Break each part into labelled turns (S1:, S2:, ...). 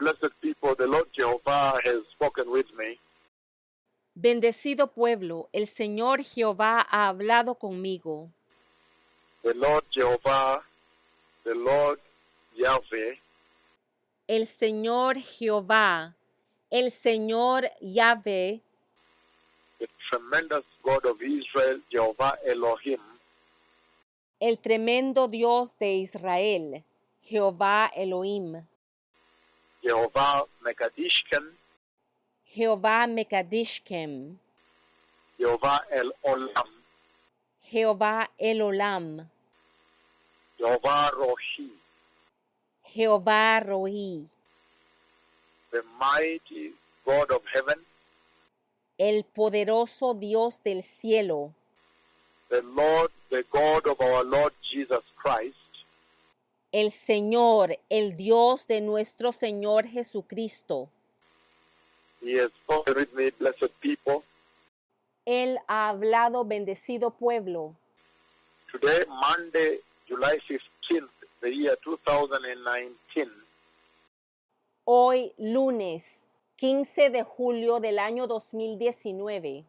S1: blessed people, the Lord Jehovah has spoken with me.
S2: Bendecido pueblo, el Señor Jehová ha hablado conmigo.
S1: The Lord Jehovah, the Lord Yahweh,
S2: El Señor Jehová, el Señor Yahvé,
S1: the tremendous God of Israel, Jehovah Elohim,
S2: el tremendo Dios de Israel, Jehová Elohim,
S1: Jehovah Mekadishkem,
S2: Jehová Mekadishkem,
S1: Jehovah El Olam,
S2: Jehová Elolam,
S1: Jehovah Rohi,
S2: Jehová Roí,
S1: the mighty God of heaven,
S2: el poderoso Dios del cielo,
S1: the Lord, the God of our Lord Jesus Christ,
S2: el Señor, el Dios de nuestro Señor Jesucristo.
S1: He has spoken with me, blessed people.
S2: Él ha hablado, bendecido pueblo.
S1: Today, Monday, July 15th, the year 2019,
S2: Hoy, lunes, 15 de julio del año 2019,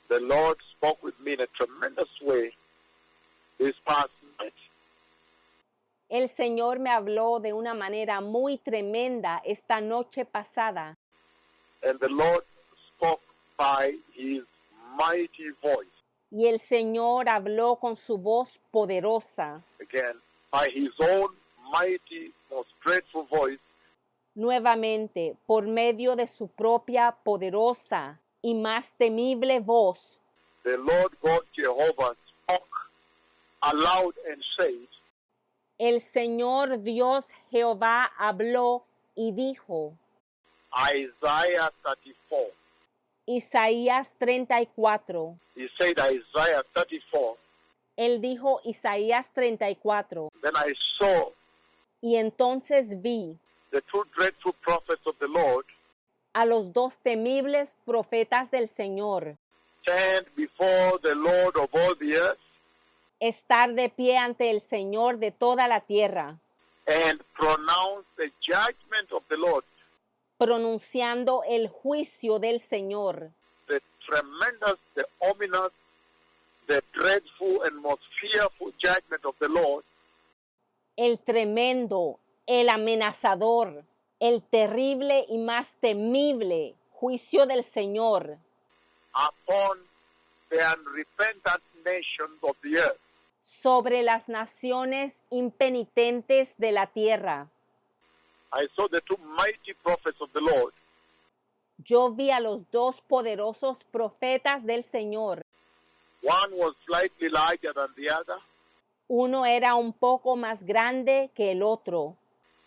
S1: the Lord spoke with me in a tremendous way this past night.
S2: el Señor me habló de una manera muy tremenda esta noche pasada.
S1: And the Lord spoke by his mighty voice.
S2: Y el Señor habló con su voz poderosa.
S1: Again, by his own mighty, most dreadful voice,
S2: Nuevamente, por medio de su propia poderosa y más temible voz,
S1: the Lord God Jehovah spoke aloud and said,
S2: el Señor Dios Jehová habló y dijo,
S1: Isaiah 34.
S2: Isaías 34.
S1: He said Isaiah 34.
S2: Él dijo Isaías 34.
S1: Then I saw
S2: Y entonces vi
S1: the two dreadful prophets of the Lord
S2: a los dos temibles profetas del Señor
S1: stand before the Lord of all the earth
S2: estar de pie ante el Señor de toda la tierra,
S1: and pronounce the judgment of the Lord,
S2: pronunciando el juicio del Señor,
S1: the tremendous, the ominous, the dreadful and most fearful judgment of the Lord
S2: el tremendo, el amenazador, el terrible y más temible juicio del Señor
S1: upon the unrepentant nations of the earth.
S2: sobre las naciones impenitentes de la tierra.
S1: I saw the two mighty prophets of the Lord
S2: Yo vi a los dos poderosos profetas del Señor.
S1: One was slightly larger than the other
S2: Uno era un poco más grande que el otro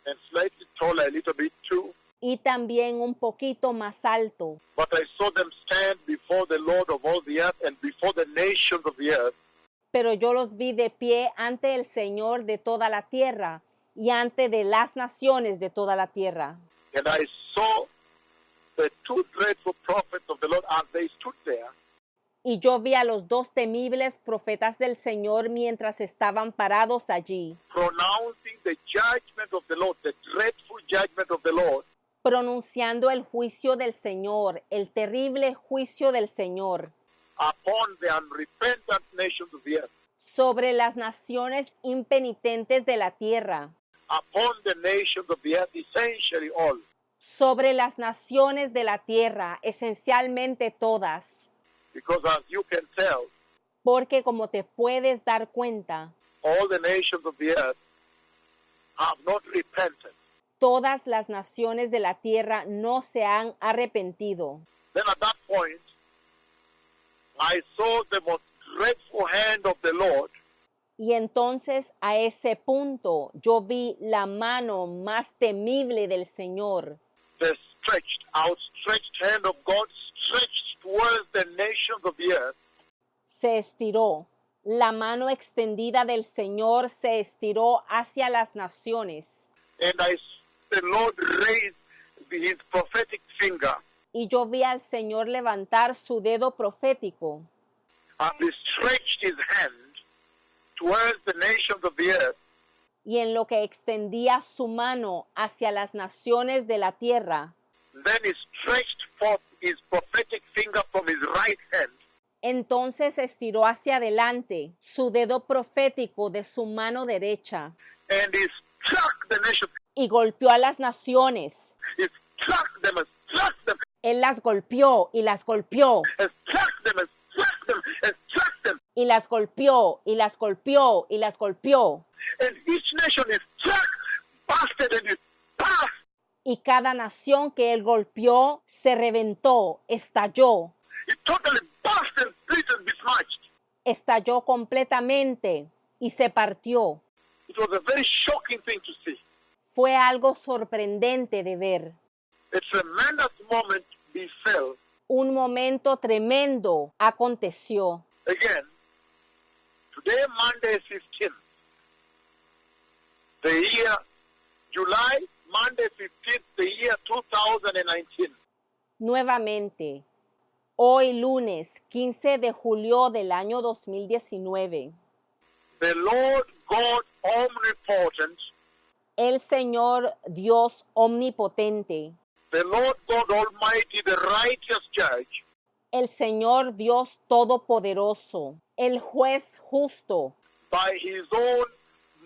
S1: and slightly taller a little bit too.
S2: y también un poquito más alto.
S1: But I saw them stand before the Lord of all the earth and before the nations of the earth,
S2: Pero yo los vi de pie ante el Señor de toda la tierra y ante de las naciones de toda la tierra.
S1: and I saw the two dreadful prophets of the Lord as they stood there,
S2: Y yo vi a los dos temibles profetas del Señor mientras estaban parados allí,
S1: pronouncing the judgment of the Lord, the dreadful judgment of the Lord,
S2: pronunciando el juicio del Señor, el terrible juicio del Señor,
S1: upon the unrepentant nations of the earth,
S2: sobre las naciones impenitentes de la tierra,
S1: upon the nations of the earth, essentially all.
S2: sobre las naciones de la tierra, esencialmente todas.
S1: Because as you can tell,
S2: Porque como te puedes dar cuenta,
S1: all the nations of the earth have not repented.
S2: todas las naciones de la tierra no se han arrepentido.
S1: Then at that point, I saw the most dreadful hand of the Lord
S2: Y entonces a ese punto yo vi la mano más temible del Señor,
S1: the outstretched hand of God stretched towards the nations of the earth,
S2: se estiró. La mano extendida del Señor se estiró hacia las naciones.
S1: and the Lord raised his prophetic finger
S2: Y yo vi al Señor levantar su dedo profético
S1: and he stretched his hand towards the nations of the earth,
S2: y en lo que extendía su mano hacia las naciones de la tierra,
S1: then he stretched forth his prophetic finger from his right hand,
S2: entonces estiró hacia adelante su dedo profético de su mano derecha
S1: and he struck the nations.
S2: y golpeó a las naciones.
S1: He struck them and struck them
S2: Él las golpeó y las golpeó
S1: and struck them and struck them and struck them.
S2: y las golpeó y las golpeó y las golpeó.
S1: And each nation is struck, busted, and is passed.
S2: Y cada nación que él golpeó se reventó, estalló,
S1: It totally burst and split and besmirched.
S2: estalló completamente y se partió.
S1: It was a very shocking thing to see.
S2: Fue algo sorprendente de ver.
S1: A tremendous moment befell.
S2: Un momento tremendo aconteció.
S1: Again, today, Monday 15th, the year July, Monday 15th, the year 2019.
S2: Nuevamente, hoy lunes 15 de julio del año 2019,
S1: The Lord God omnipotent,
S2: el Señor Dios omnipotente,
S1: the Lord God Almighty, the righteous judge,
S2: el Señor Dios todopoderoso, el juez justo,
S1: by his own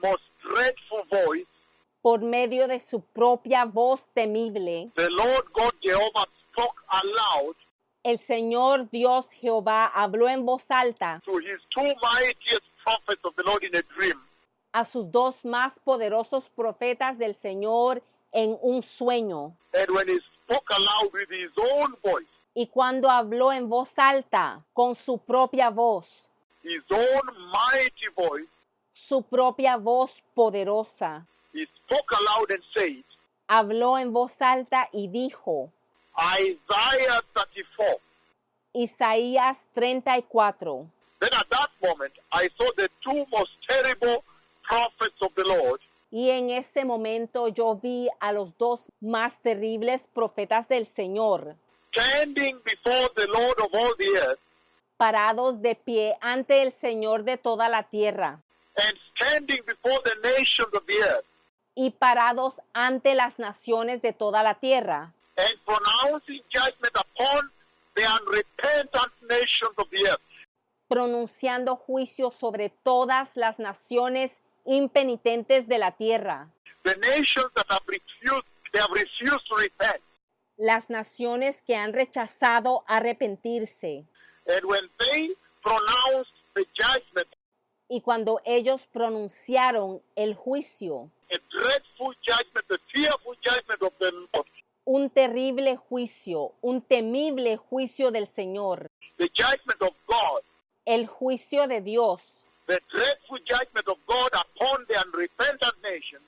S1: most dreadful voice,
S2: por medio de su propia voz temible,
S1: the Lord God Jehovah spoke aloud
S2: el Señor Dios Jehová habló en voz alta
S1: to his two mightiest prophets of the Lord in a dream.
S2: a sus dos más poderosos profetas del Señor en un sueño.
S1: And when he spoke aloud with his own voice,
S2: Y cuando habló en voz alta, con su propia voz,
S1: his own mighty voice,
S2: su propia voz poderosa,
S1: he spoke aloud and said,
S2: habló en voz alta y dijo,
S1: Isaiah 34.
S2: Isaías 34.
S1: Then at that moment, I saw the two most terrible prophets of the Lord,
S2: Y en ese momento yo vi a los dos más terribles profetas del Señor,
S1: standing before the Lord of all the earth,
S2: parados de pie ante el Señor de toda la tierra,
S1: and standing before the nations of the earth,
S2: y parados ante las naciones de toda la tierra,
S1: and pronouncing judgment upon the unrepentant nations of the earth.
S2: pronunciando juicio sobre todas las naciones impenitentes de la tierra,
S1: The nations that have refused to repent.
S2: las naciones que han rechazado arrepentirse.
S1: And when they pronounced the judgment,
S2: Y cuando ellos pronunciaron el juicio,
S1: a dreadful judgment, the fearful judgment of the Lord,
S2: un terrible juicio, un temible juicio del Señor,
S1: the judgment of God,
S2: el juicio de Dios,
S1: the dreadful judgment of God upon the unrepentant nations,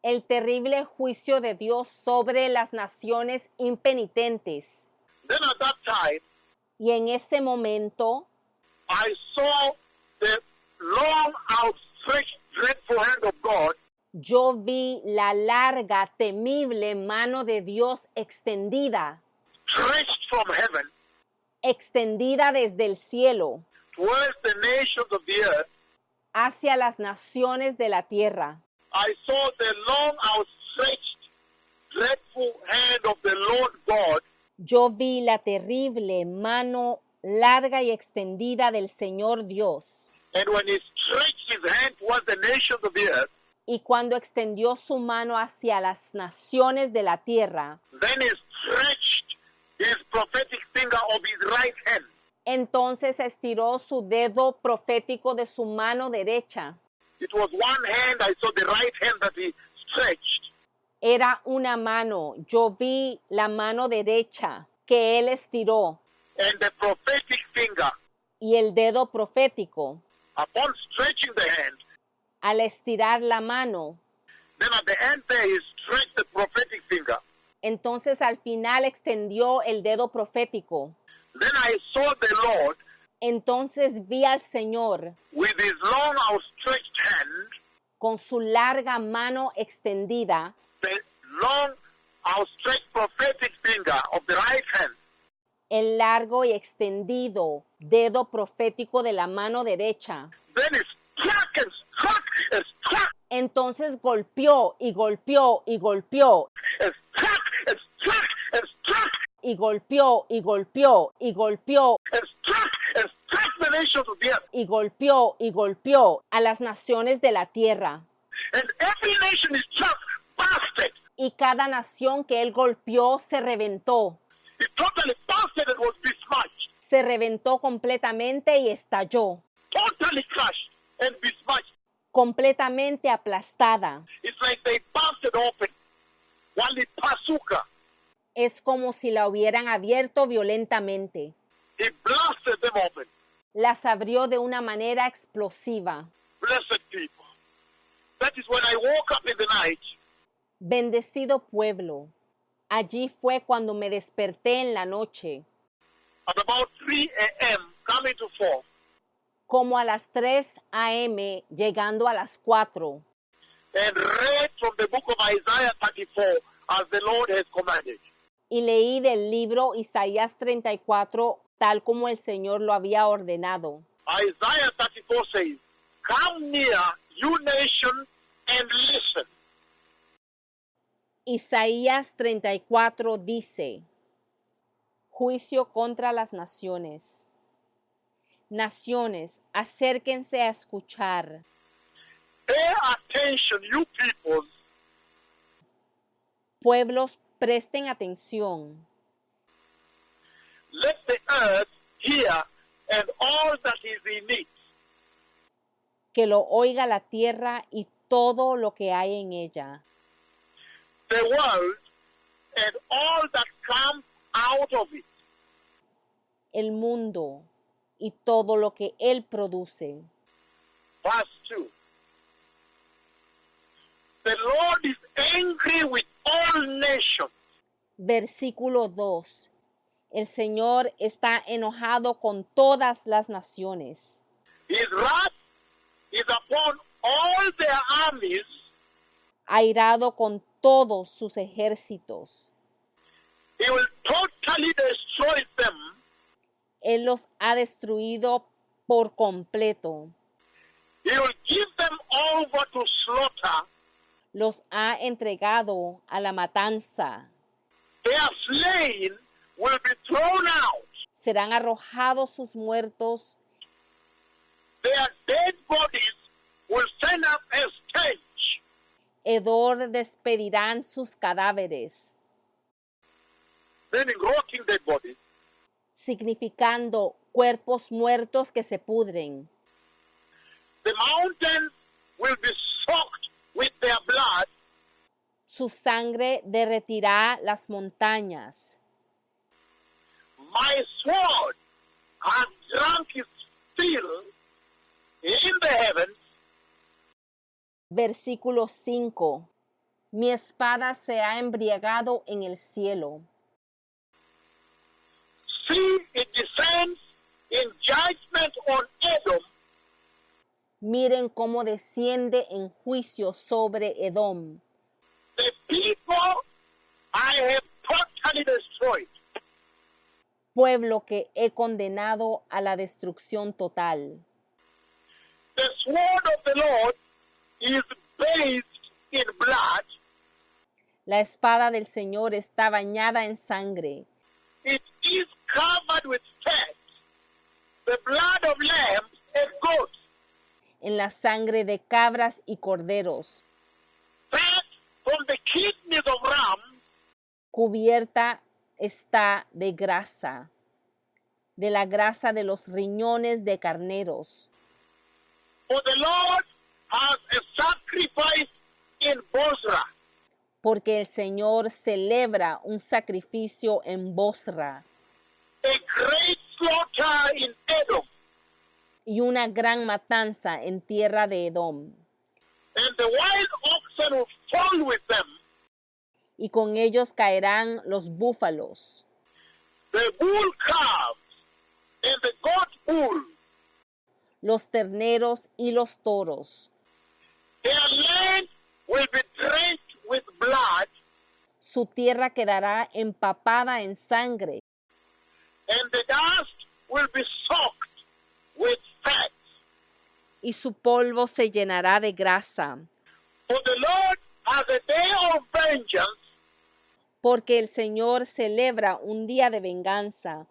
S2: el terrible juicio de Dios sobre las naciones impenitentes.
S1: then at that time,
S2: Y en ese momento
S1: I saw the long outstretched dreadful hand of God
S2: yo vi la larga, temible mano de Dios extendida,
S1: stretched from heaven
S2: extendida desde el cielo
S1: towards the nations of the earth.
S2: hacia las naciones de la tierra.
S1: I saw the long outstretched dreadful hand of the Lord God
S2: Yo vi la terrible mano larga y extendida del Señor Dios.
S1: and when he stretched his hand towards the nations of the earth,
S2: Y cuando extendió su mano hacia las naciones de la tierra,
S1: then he stretched his prophetic finger of his right hand.
S2: entonces estiró su dedo profético de su mano derecha.
S1: It was one hand, I saw the right hand that he stretched.
S2: Era una mano, yo vi la mano derecha que él estiró
S1: And the prophetic finger,
S2: y el dedo profético.
S1: upon stretching the hand,
S2: Al estirar la mano,
S1: then at the end there he stretched the prophetic finger.
S2: entonces al final extendió el dedo profético.
S1: Then I saw the Lord
S2: Entonces vi al Señor
S1: with his long outstretched hand,
S2: con su larga mano extendida,
S1: the long outstretched prophetic finger of the right hand,
S2: el largo y extendido dedo profético de la mano derecha.
S1: then he struck and struck and struck.
S2: Entonces golpeó y golpeó y golpeó
S1: and struck and struck and struck
S2: y golpeó y golpeó y golpeó
S1: and struck and struck the nations of the earth.
S2: y golpeó y golpeó a las naciones de la tierra.
S1: And every nation is struck, busted.
S2: Y cada nación que él golpeó se reventó.
S1: It totally busted and was besmirched.
S2: Se reventó completamente y estalló.
S1: Totally crushed and besmirched.
S2: Completamente aplastada.
S1: It's like they busted open. One pasuka.
S2: Es como si la hubieran abierto violentamente.
S1: He blasted them open.
S2: Las abrió de una manera explosiva.
S1: Blessed people. That is when I woke up in the night.
S2: Bendecido pueblo. Allí fue cuando me desperté en la noche,
S1: At about 3 a.m. coming to 4.
S2: como a las 3 a.m., llegando a las 4,
S1: And read from the book of Isaiah 34 as the Lord has commanded.
S2: y leí del libro Isaías 34, tal como el Señor lo había ordenado.
S1: Isaiah 34 says, "Come near, you nation, and listen.
S2: Isaías 34 dice: Juicio contra las naciones. Naciones, acérquense a escuchar.
S1: Pay attention, you peoples.
S2: Pueblos, presten atención.
S1: Let the earth hear and all that is in it.
S2: Que lo oiga la tierra y todo lo que hay en ella.
S1: The world and all that comes out of it.
S2: El mundo y todo lo que él produce.
S1: Verse 2. The Lord is angry with all nations.
S2: Versículo 2. El Señor está enojado con todas las naciones.
S1: His wrath is upon all their armies.
S2: Airado con todos sus ejércitos.
S1: He will totally destroy them.
S2: Él los ha destruido por completo.
S1: He will give them over to slaughter.
S2: Los ha entregado a la matanza.
S1: Their slain will be thrown out.
S2: Serán arrojados sus muertos.
S1: Their dead bodies will send up a stench.
S2: Hedor despedirán sus cadáveres,
S1: Meaning rotting dead bodies.
S2: significando cuerpos muertos que se pudren.
S1: The mountains will be soaked with their blood.
S2: Su sangre derretirá las montañas.
S1: My sword has drunk its fill in the heavens.
S2: Versículo 5. Mi espada se ha embriagado en el cielo.
S1: See, it descends in judgment on Edom.
S2: Miren cómo desciende en juicio sobre Edom.
S1: The people I have totally destroyed.
S2: Pueblo que he condenado a la destrucción total.
S1: The sword of the Lord is bathed in blood.
S2: La espada del Señor está bañada en sangre.
S1: It is covered with fat, the blood of lambs and goats.
S2: En la sangre de cabras y corderos.
S1: Fat from the kidneys of rams.
S2: Cubierta está de grasa, de la grasa de los riñones de carneros.
S1: For the Lord has a sacrifice in Bozrah.
S2: Porque el Señor celebra un sacrificio en Bosra
S1: A great slaughter in Edom.
S2: y una gran matanza en tierra de Edom.
S1: And the wild oxen will fall with them.
S2: Y con ellos caerán los búfalos,
S1: The bull calves and the goat bull.
S2: los terneros y los toros.
S1: Their land will be drenched with blood,
S2: Su tierra quedará empapada en sangre
S1: and the dust will be soaked with fat.
S2: y su polvo se llenará de grasa.
S1: For the Lord has a day of vengeance,
S2: porque el Señor celebra un día de venganza,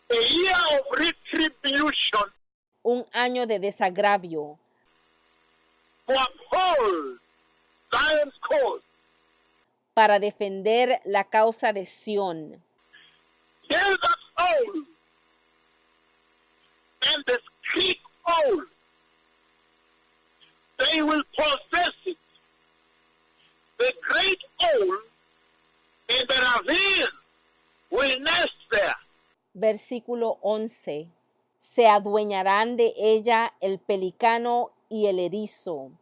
S1: a year of retribution,
S2: un año de desagravio,
S1: to uphold Zion's cause.
S2: para defender la causa de Sión.
S1: Tell that owl and the script owl, they will possess it. The great owl and the ravine will nest there.
S2: Versículo 11. Se adueñarán de ella el pelicano y el erizo.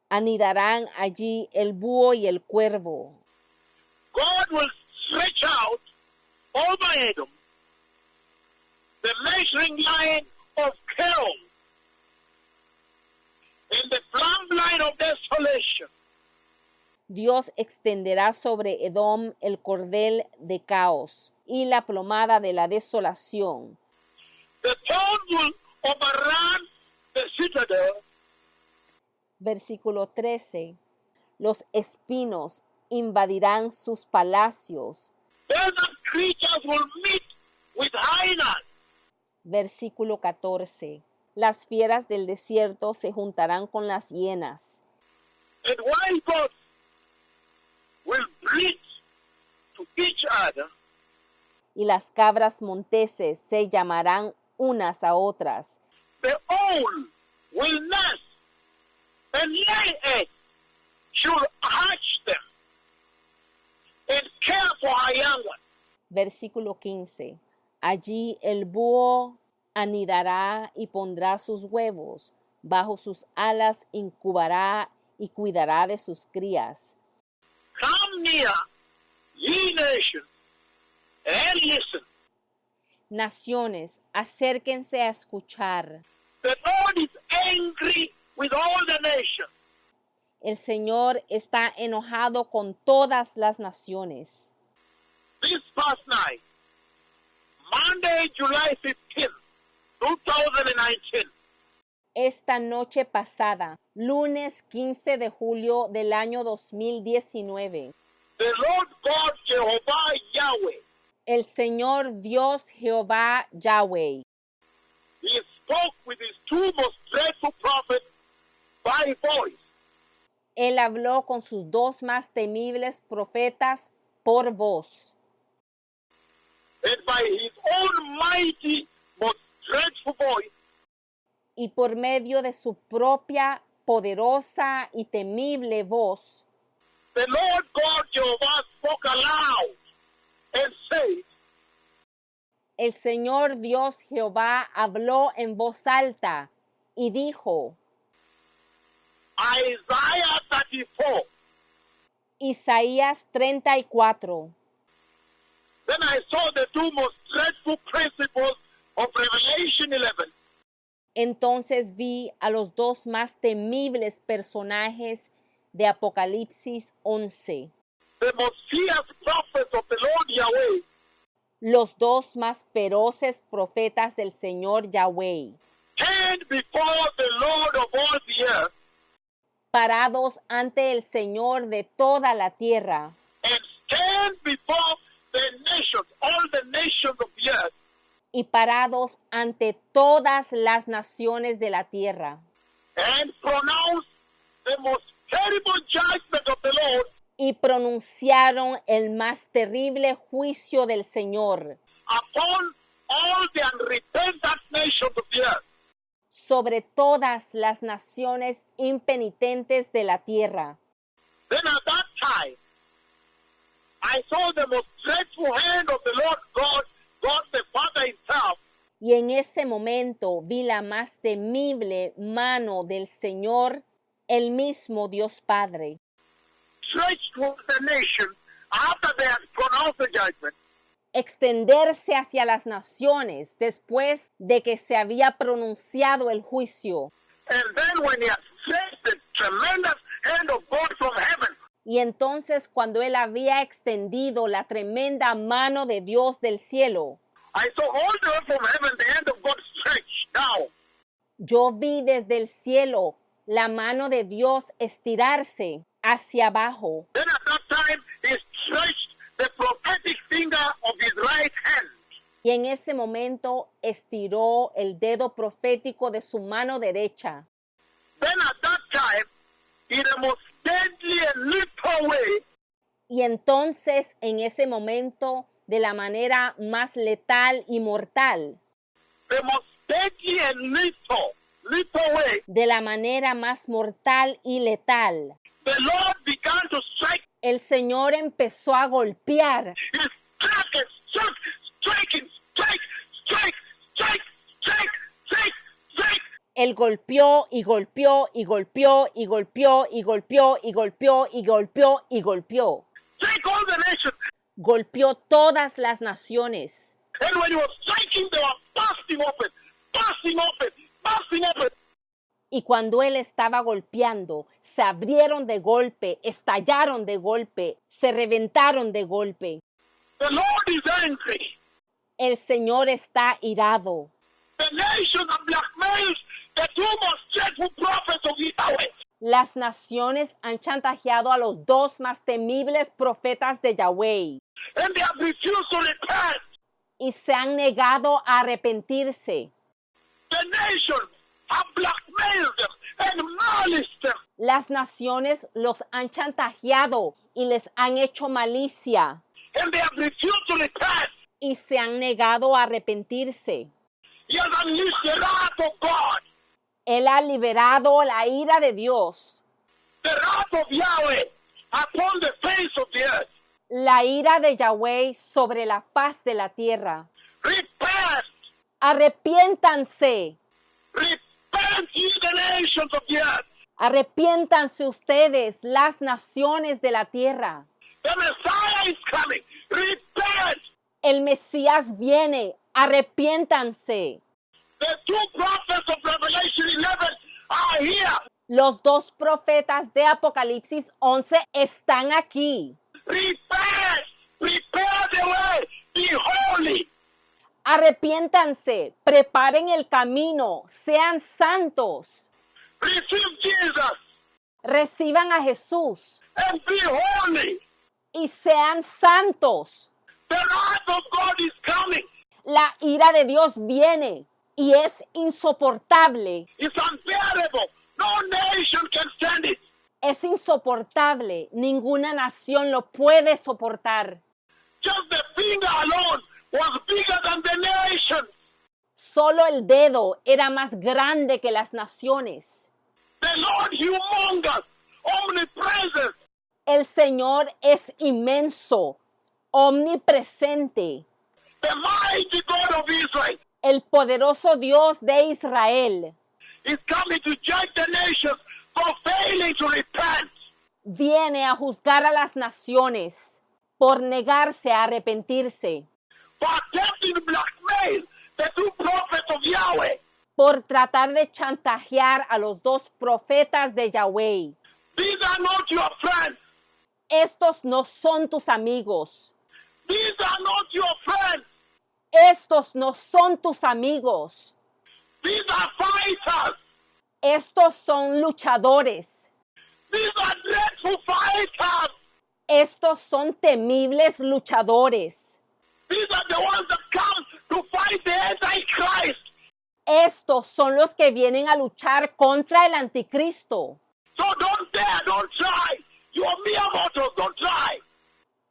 S2: Anidarán allí el búho y el cuervo.
S1: God will stretch out over Edom the measuring line of Kerem and the plumb line of desolation.
S2: Dios extenderá sobre Edom el cordel de caos y la plomada de la desolación.
S1: The thorn will overrun the citadel.
S2: Versículo 13. Los espinos invadirán sus palacios.
S1: Desert creatures will meet with hyenas.
S2: Versículo 14. Las fieras del desierto se juntarán con las hienas.
S1: And wild goats will bleat to each other.
S2: Y las cabras monteses se llamarán unas a otras.
S1: The owl will nest and lay eggs. She'll hatch them and care for her young ones.
S2: Versículo 15. Allí el búho anidará y pondrá sus huevos. Bajo sus alas incubará y cuidará de sus crías.
S1: Come near, ye nations, and listen.
S2: Naciones, acérquense a escuchar.
S1: The Lord is angry with all the nations.
S2: El Señor está enojado con todas las naciones.
S1: This past night, Monday, July 15th, 2019,
S2: Esta noche pasada, lunes 15 de julio del año 2019,
S1: the Lord God Jehovah Yahweh,
S2: el Señor Dios Jehová Yahweh
S1: He spoke with His two most dreadful prophets by voice.
S2: Él habló con sus dos más temibles profetas por voz.
S1: And by His own mighty, most dreadful voice,
S2: Y por medio de su propia poderosa y temible voz,
S1: the Lord God Jehovah spoke aloud and said,
S2: el Señor Dios Jehová habló en voz alta y dijo,
S1: Isaiah 34.
S2: Isaías 34.
S1: Then I saw the two most dreadful principles of Revelation 11.
S2: Entonces vi a los dos más temibles personajes de Apocalipsis 11,
S1: The most fierce prophets of the Lord Yahweh,
S2: los dos más feroces profetas del Señor Yahweh,
S1: stand before the Lord of all the earth,
S2: parados ante el Señor de toda la tierra,
S1: and stand before the nations, all the nations of the earth,
S2: y parados ante todas las naciones de la tierra,
S1: and pronounce the most terrible judgment of the Lord
S2: y pronunciaron el más terrible juicio del Señor
S1: upon all the unrepentant nations of the earth.
S2: sobre todas las naciones impenitentes de la tierra.
S1: Then at that time, I saw the most dreadful hand of the Lord God, God the Father Himself,
S2: Y en ese momento vi la más temible mano del Señor, el mismo Dios Padre,
S1: stretched towards the nation after they had pronounced the judgment,
S2: extenderse hacia las naciones después de que se había pronunciado el juicio.
S1: and then when He had stretched the tremendous hand of God from heaven,
S2: Y entonces cuando él había extendido la tremenda mano de Dios del cielo,
S1: I saw all the way from heaven the hand of God stretched down,
S2: yo vi desde el cielo la mano de Dios estirarse hacia abajo.
S1: Then at that time, he stretched the prophetic finger of his right hand.
S2: Y en ese momento estiró el dedo profético de su mano derecha.
S1: Then at that time, in the most deadly and lethal way,
S2: Y entonces en ese momento, de la manera más letal y mortal,
S1: the most deadly and lethal way,
S2: de la manera más mortal y letal,
S1: the Lord began to strike.
S2: el Señor empezó a golpear.
S1: He struck and struck, striking, strike.
S2: Él golpeó y golpeó y golpeó y golpeó y golpeó y golpeó y golpeó y golpeó.
S1: Strike all the nations.
S2: Golpeó todas las naciones.
S1: And when he was striking, they were bursting open.
S2: Y cuando él estaba golpeando, se abrieron de golpe, estallaron de golpe, se reventaron de golpe.
S1: The Lord is angry.
S2: El Señor está irado.
S1: The nations are blackmailed. The two most dreadful prophets of Yahweh.
S2: Las naciones han chantajeado a los dos más temibles profetas de Yahweh
S1: And they have refused to repent.
S2: y se han negado a arrepentirse.
S1: The nations have blackmailed them and maliced them.
S2: Las naciones los han chantajeado y les han hecho malicia
S1: And they have refused to repent.
S2: y se han negado a arrepentirse.
S1: He has unleashed the wrath of God.
S2: Él ha liberado la ira de Dios,
S1: The wrath of Yahweh upon the face of the earth.
S2: la ira de Yahweh sobre la faz de la tierra.
S1: Repent.
S2: Arrepiéntanse,
S1: Repent, ye the nations of the earth.
S2: arrepiéntanse ustedes, las naciones de la tierra.
S1: The Messiah is coming. Repent.
S2: El Mesías viene, arrepiéntanse.
S1: The two prophets of Revelation 11 are here.
S2: Los dos profetas de Apocalipsis 11 están aquí.
S1: Repent. Prepare the way. Be holy.
S2: Arrepiéntanse, preparen el camino, sean santos,
S1: Receive Jesus
S2: reciban a Jesús
S1: and be holy.
S2: y sean santos.
S1: The wrath of God is coming.
S2: La ira de Dios viene y es insoportable.
S1: It's unbearable. No nation can stand it.
S2: Es insoportable. Ninguna nación lo puede soportar.
S1: Just the finger alone was bigger than the nation.
S2: Solo el dedo era más grande que las naciones.
S1: The Lord humongous, omnipresent.
S2: El Señor es inmenso, omnipresente.
S1: The mighty God of Israel
S2: El poderoso Dios de Israel
S1: is coming to judge the nations for failing to repent.
S2: viene a juzgar a las naciones por negarse a arrepentirse,
S1: For attempting to blackmail the two prophets of Yahweh.
S2: por tratar de chantajear a los dos profetas de Yahweh.
S1: These are not your friends.
S2: Estos no son tus amigos.
S1: These are not your friends.
S2: Estos no son tus amigos.
S1: These are fighters.
S2: Estos son luchadores.
S1: These are dreadful fighters.
S2: Estos son temibles luchadores.
S1: These are the ones that come to fight the Antichrist.
S2: Estos son los que vienen a luchar contra el anticristo.
S1: So don't dare, don't try. You are mere mortals, don't try.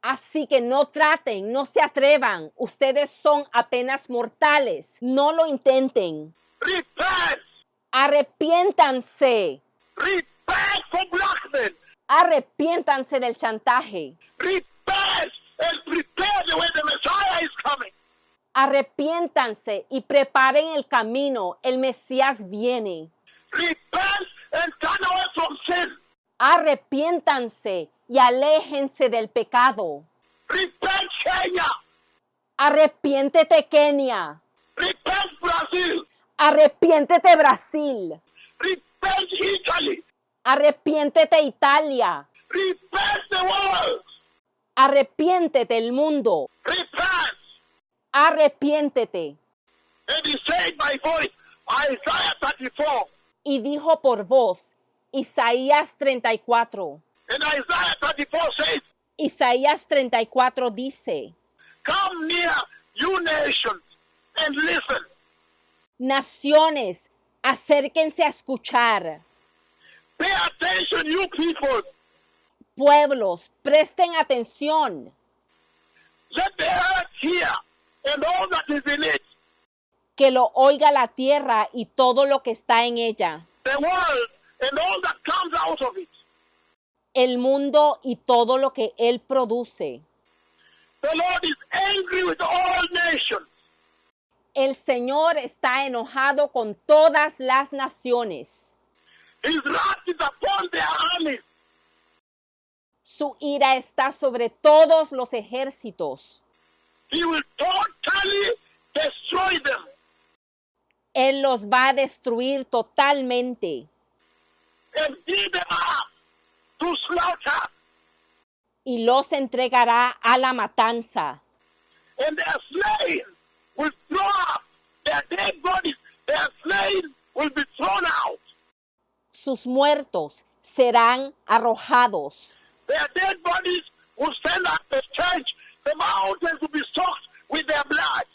S2: Así que no traten, no se atrevan. Ustedes son apenas mortales. No lo intenten.
S1: Repent.
S2: Arrepiéntanse.
S1: Repent for blackmail.
S2: Arrepiéntanse del chantaje.
S1: Repent and prepare the way the Messiah is coming.
S2: Arrepiéntanse y preparen el camino. El Mesías viene.
S1: Repent and turn away from sin.
S2: Arrepiéntanse y aléjense del pecado.
S1: Repent, Kenya.
S2: Arrepiéntete, Kenia.
S1: Repent, Brazil.
S2: Arrepiéntete, Brasil.
S1: Repent, Italy.
S2: Arrepiéntete, Italia.
S1: Repent, the world.
S2: Arrepiéntete, el mundo.
S1: Repent.
S2: Arrepiéntete.
S1: And he said by voice, Isaiah 34.
S2: Y dijo por voz, Isaías 34.
S1: And Isaiah 34 says,
S2: Isaías 34 dice,
S1: come near, you nations, and listen.
S2: naciones, acérquense a escuchar.
S1: Pay attention, you people.
S2: Pueblos, presten atención.
S1: Let the earth hear, and all that is in it.
S2: Que lo oiga la tierra y todo lo que está en ella.
S1: The world, and all that comes out of it.
S2: El mundo y todo lo que él produce.
S1: The Lord is angry with all nations.
S2: El Señor está enojado con todas las naciones.
S1: His wrath is upon their armies.
S2: Su ira está sobre todos los ejércitos.
S1: He will totally destroy them.
S2: Él los va a destruir totalmente
S1: And give them up to slaughter.
S2: y los entregará a la matanza.
S1: And their slain will throw up their dead bodies. Their slain will be thrown out.
S2: Sus muertos serán arrojados.
S1: Their dead bodies will stand up the church. The mountains will be soaked with their blood.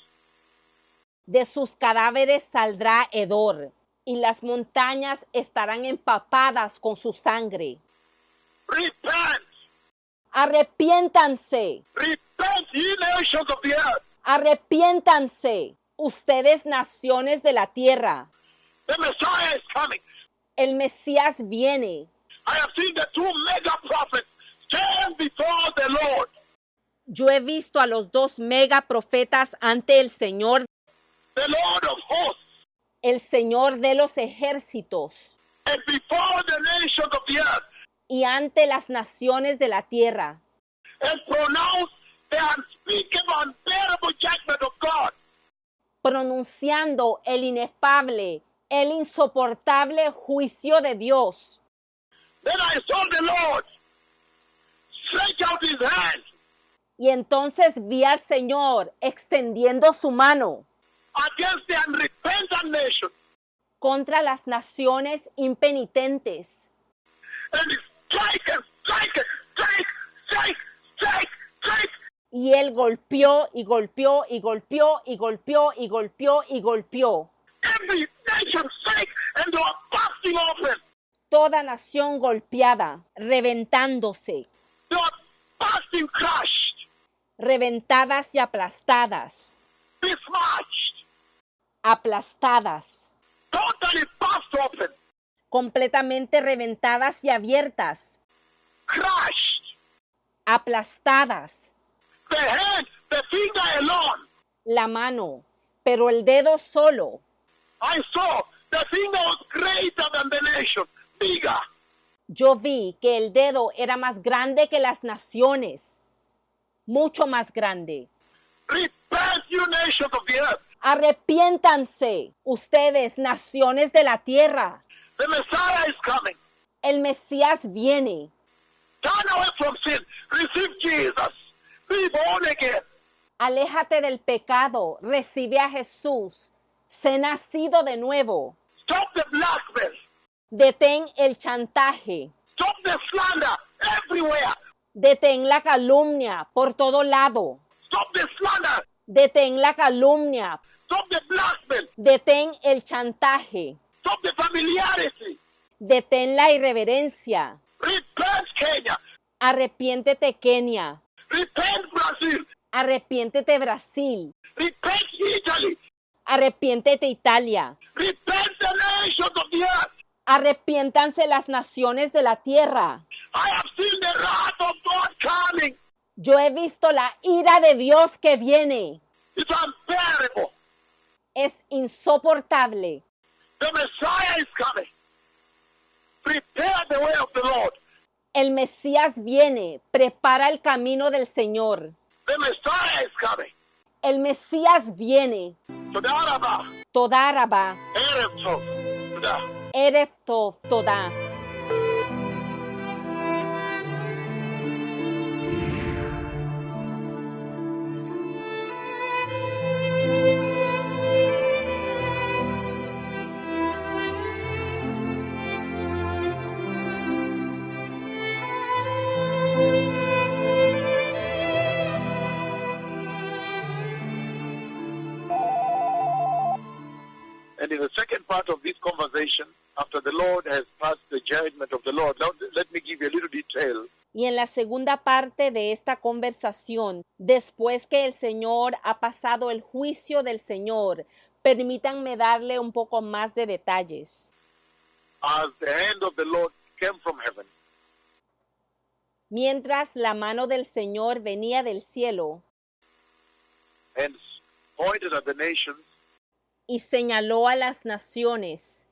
S2: De sus cadáveres saldrá hedor, y las montañas estarán empapadas con su sangre.
S1: Repent.
S2: Arrepiéntanse,
S1: Repent, ye nations of the earth.
S2: arrepiéntanse, ustedes naciones de la tierra.
S1: The Messiah is coming.
S2: El Mesías viene.
S1: I have seen the two mega prophets stand before the Lord.
S2: Yo he visto a los dos mega profetas ante el Señor,
S1: The Lord of hosts,
S2: el Señor de los ejércitos,
S1: and before the nations of the earth,
S2: y ante las naciones de la tierra,
S1: and pronounce the unspeakable, unbearable judgment of God.
S2: pronunciando el inefable, el insoportable juicio de Dios.
S1: Then I saw the Lord stretch out his hand
S2: Y entonces vi al Señor extendiendo su mano
S1: against the unrepentant nation,
S2: contra las naciones impenitentes,
S1: and he strike and strike and strike.
S2: y él golpeó y golpeó y golpeó y golpeó y golpeó y golpeó.
S1: Every nation strike, and they were busting open.
S2: Toda nación golpeada, reventándose,
S1: They were busting, crushed,
S2: reventadas y aplastadas,
S1: besmirched,
S2: aplastadas,
S1: totally bust open,
S2: completamente reventadas y abiertas,
S1: crushed.
S2: aplastadas,
S1: The hand, the finger alone.
S2: la mano, pero el dedo solo.
S1: I saw the finger was greater than the nation, bigger.
S2: Yo vi que el dedo era más grande que las naciones, mucho más grande.
S1: Repent, you nations of the earth.
S2: Arrepiéntanse, ustedes, naciones de la tierra.
S1: The Messiah is coming.
S2: El Mesías viene.
S1: Turn away from sin. Receive Jesus. Be born again.
S2: Aléjate del pecado, recibe a Jesús. Sé nacido de nuevo.
S1: Stop the blackmail.
S2: Detén el chantaje.
S1: Stop the slander everywhere.
S2: Detén la calumnia por todo lado.
S1: Stop the slander.
S2: Detén la calumnia.
S1: Stop the blackmail.
S2: Detén el chantaje.
S1: Stop the familiarity.
S2: Detén la irreverencia.
S1: Repent, Kenya.
S2: Arrepiéntete, Kenia.
S1: Repent, Brazil.
S2: Arrepiéntete, Brasil.
S1: Repent, Italy.
S2: Arrepiéntete, Italia.
S1: Repent, the nations of the earth.
S2: Arrepiéntanse las naciones de la tierra.
S1: I have seen the wrath of God coming.
S2: Yo he visto la ira de Dios que viene.
S1: It's unbearable.
S2: Es insoportable.
S1: The Messiah is coming. Prepare the way of the Lord.
S2: El Mesías viene. Prepara el camino del Señor.
S1: The Messiah is coming.
S2: El Mesías viene.
S1: תודה רבה.
S2: Toda Rabá.
S1: ערב טוב. תודה.
S2: Erev Tov Toda.
S1: And in the second part of this conversation, after the Lord has passed the judgment of the Lord, now let me give you a little detail.
S2: Y en la segunda parte de esta conversación, después que el Señor ha pasado el juicio del Señor, permítanme darle un poco más de detalles.
S1: As the hand of the Lord came from heaven,
S2: Mientras la mano del Señor venía del cielo
S1: and pointed at the nations
S2: y señaló a las naciones,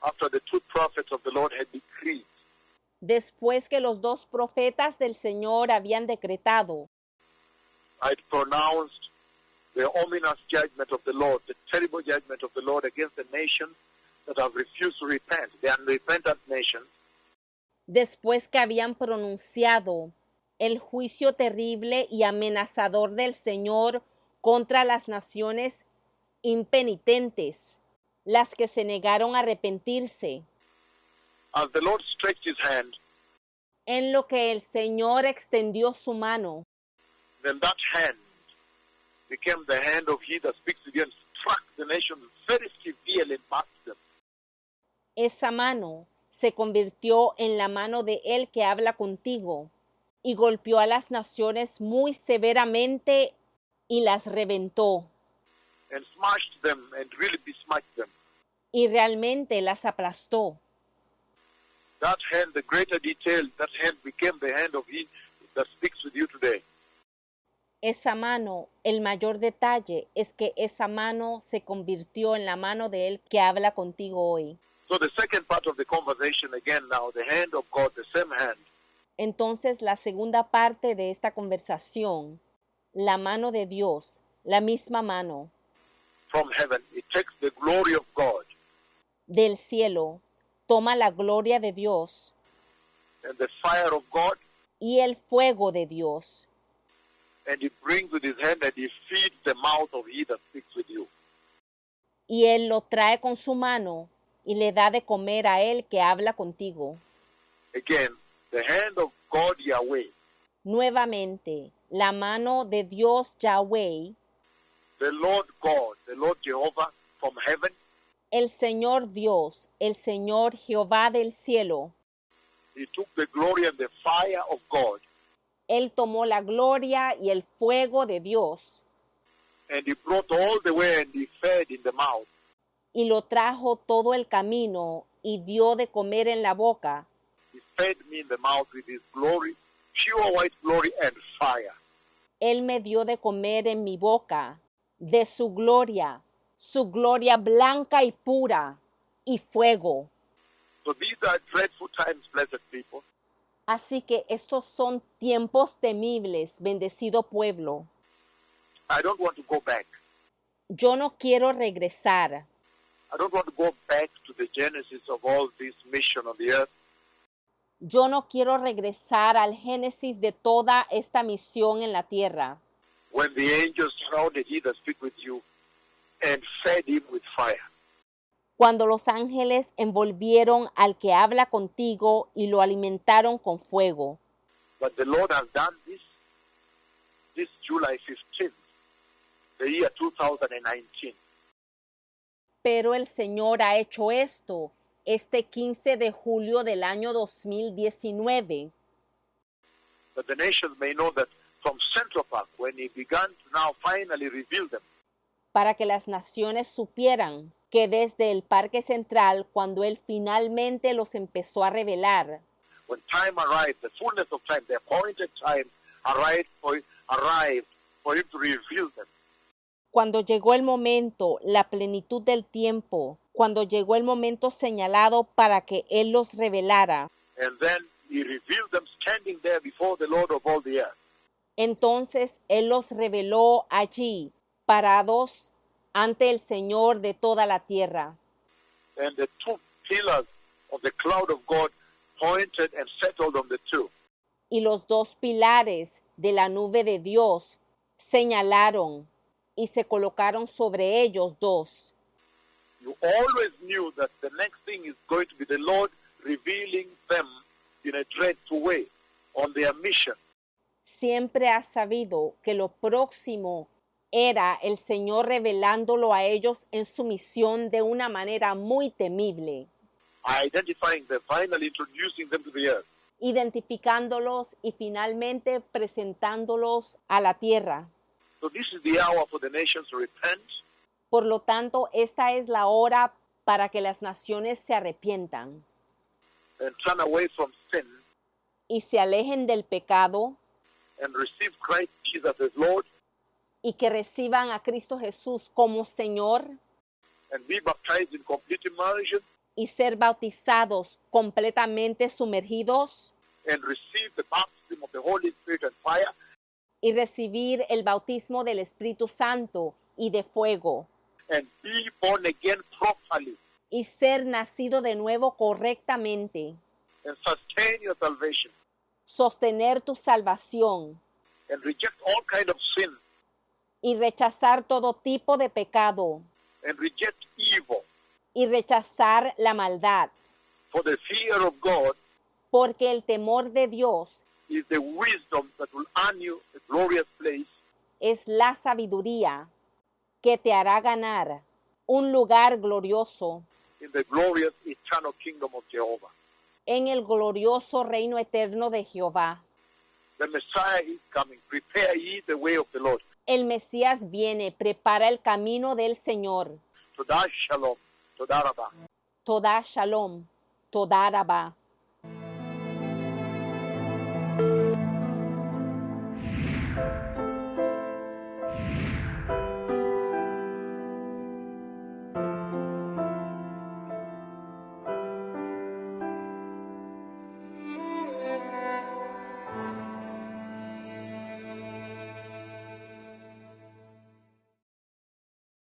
S1: after the two prophets of the Lord had decreed,
S2: después que los dos profetas del Señor habían decretado,
S1: I pronounced the ominous judgment of the Lord, the terrible judgment of the Lord against the nations that have refused to repent, the unrepentant nations,
S2: después que habían pronunciado el juicio terrible y amenazador del Señor contra las naciones impenitentes, las que se negaron a arrepentirse,
S1: as the Lord stretched his hand,
S2: en lo que el Señor extendió su mano.
S1: then that hand became the hand of he that speaks to you and struck the nations very severely and passed them.
S2: Esa mano se convirtió en la mano de él que habla contigo y golpeó a las naciones muy severamente y las reventó
S1: And smashed them and really besmashed them.
S2: y realmente las aplastó.
S1: That hand, the greater detail, that hand became the hand of he that speaks with you today.
S2: Esa mano, el mayor detalle es que esa mano se convirtió en la mano de él que habla contigo hoy.
S1: So the second part of the conversation again now, the hand of God, the same hand,
S2: Entonces la segunda parte de esta conversación, la mano de Dios, la misma mano
S1: from heaven, it takes the glory of God
S2: del cielo, toma la gloria de Dios
S1: and the fire of God,
S2: y el fuego de Dios,
S1: and he brings with his hand and he feeds the mouth of he that speaks with you.
S2: y él lo trae con su mano y le da de comer a él que habla contigo.
S1: Again, the hand of God Yahweh,
S2: Nuevamente, la mano de Dios Yahweh,
S1: the Lord God, the Lord Jehovah from heaven,
S2: el Señor Dios, el Señor Jehová del cielo,
S1: he took the glory and the fire of God
S2: él tomó la gloria y el fuego de Dios
S1: and he brought all the way and he fed in the mouth.
S2: y lo trajo todo el camino y dio de comer en la boca.
S1: He fed me in the mouth with his glory, pure white glory and fire.
S2: Él me dio de comer en mi boca de su gloria blanca y pura y fuego.
S1: So these are dreadful times, blessed people.
S2: Así que estos son tiempos temibles, bendecido pueblo.
S1: I don't want to go back.
S2: Yo no quiero regresar.
S1: I don't want to go back to the genesis of all this mission on the earth.
S2: Yo no quiero regresar al génesis de toda esta misión en la tierra,
S1: When the angels surrounded he that speak with you and fed him with fire.
S2: cuando los ángeles envolvieron al que habla contigo y lo alimentaron con fuego.
S1: But the Lord has done this July 15th, the year 2019.
S2: Pero el Señor ha hecho esto este 15 de julio del año 2019,
S1: That the nations may know that from Central Park, when he began to now finally reveal them,
S2: para que las naciones supieran que desde el Parque Central, cuando Él finalmente los empezó a revelar,
S1: when time arrived, the fullness of time, the appointed time arrived for him to reveal them.
S2: cuando llegó el momento, la plenitud del tiempo, cuando llegó el momento señalado para que Él los revelara,
S1: And then he revealed them standing there before the Lord of all the earth.
S2: entonces Él los reveló allí, parados ante el Señor de toda la tierra.
S1: And the two pillars of the cloud of God pointed and settled on the two.
S2: Y los dos pilares de la nube de Dios señalaron y se colocaron sobre ellos dos.
S1: You always knew that the next thing is going to be the Lord revealing them in a dreadful way on their mission.
S2: Siempre has sabido que lo próximo Era el Señor revelándolo a ellos en su misión de una manera muy temible,
S1: identifying them, finally introducing them to the earth.
S2: identificándolos y finalmente presentándolos a la tierra.
S1: So this is the hour for the nations to repent
S2: Por lo tanto, esta es la hora para que las naciones se arrepientan
S1: and turn away from sin
S2: y se alejen del pecado
S1: and receive Christ Jesus as Lord
S2: y que reciban a Cristo Jesús como Señor
S1: and be baptized in complete immersion
S2: y ser bautizados completamente sumergidos
S1: and receive the baptism of the Holy Spirit and fire
S2: y recibir el bautismo del Espíritu Santo y de fuego
S1: and be born again properly
S2: y ser nacido de nuevo correctamente,
S1: and sustain your salvation
S2: sostener tu salvación
S1: and reject all kind of sin
S2: y rechazar todo tipo de pecado
S1: and reject evil.
S2: y rechazar la maldad,
S1: For the fear of God
S2: porque el temor de Dios
S1: is the wisdom that will earn you a glorious place
S2: es la sabiduría que te hará ganar un lugar glorioso
S1: in the glorious eternal kingdom of Jehovah.
S2: en el glorioso reino eterno de Jehová.
S1: The Messiah is coming. Prepare ye the way of the Lord.
S2: El Mesías viene, prepara el camino del Señor.
S1: Todah Shalom. Todah Rabbah.
S2: Toda shalom, toda rabá.